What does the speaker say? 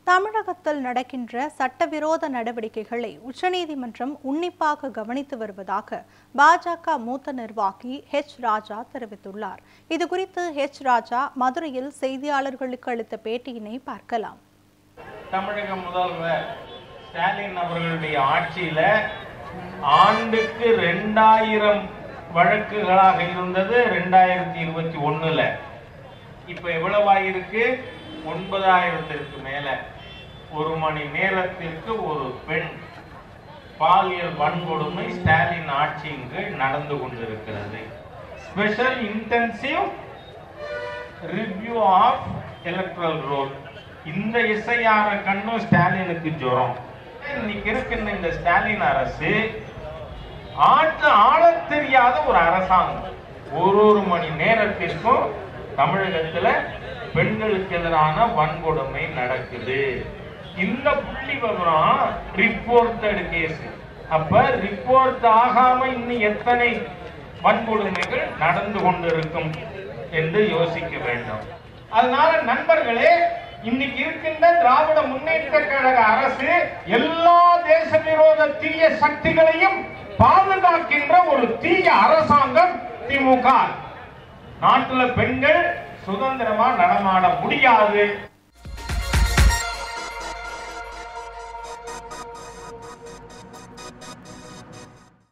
தமிழகத்தில் நடக்கின்ற சட்டவிரோத நடவடிக்கைகளை உச்சநீதிமன்றம் உன்னிப்பாக கவனித்து வருவதாக பாஜக மூத்த நிர்வாகி ஹெச் ராஜா தெரிவித்துள்ளார். இதுகுறித்து ஹெச் ராஜா மதுரையில் செய்தியாளர்களுக்கு அளித்த பேட்டியினை பார்க்கலாம். தமிழக முதல்வர் ஸ்டாலின் அவர்களுடைய ஆட்சியில ஆண்டுக்கு 2000 வழக்குகளாக இருந்தது 2021ல. இப்ப எவ்வளவாயிருக்கு? 9000க்கு மேல. ஒரு மணி நேரத்திற்கு ஒரு பெண் பாலியல் வன்கொடுமை ஸ்டாலின் ஆட்சியின் கீழ் நடந்து கொண்டிருக்கிறது. Special intensive review of electoral roll. இந்த இசையான கண்ணும் ஸ்டாலினுக்கு ஜுரம். இன்னைக்கு இருக்கின்ற இந்த ஸ்டாலின் அரசு ஆள தெரியாத ஒரு அரசாங்கம். ஒரு மணி நேரத்திற்கும் தமிழகத்துல பெண்களுக்கு எதிரான வன்கொடுமை நடக்குது. இந்த புள்ளி விவரம் ரிப்போர்ட்டட் கேஸ். அப்ப ரிப்போர்ட் ஆகாம இன்னும் எத்தனை வன்கொடுமைகள் நடந்து கொண்டிருக்கும் என்று யோசிக்க வேண்டும். அதனால நண்பர்களே, இன்னைக்கு இருக்கின்ற திராவிட முன்னேற்ற கழக அரசு எல்லா தேச விரோத தீய சக்திகளையும் பாதுகாக்கின்ற ஒரு தீய அரசாங்கம் திமுக. நாட்டுல பெண்கள் சுதந்திரமா நடமாட முடியாது.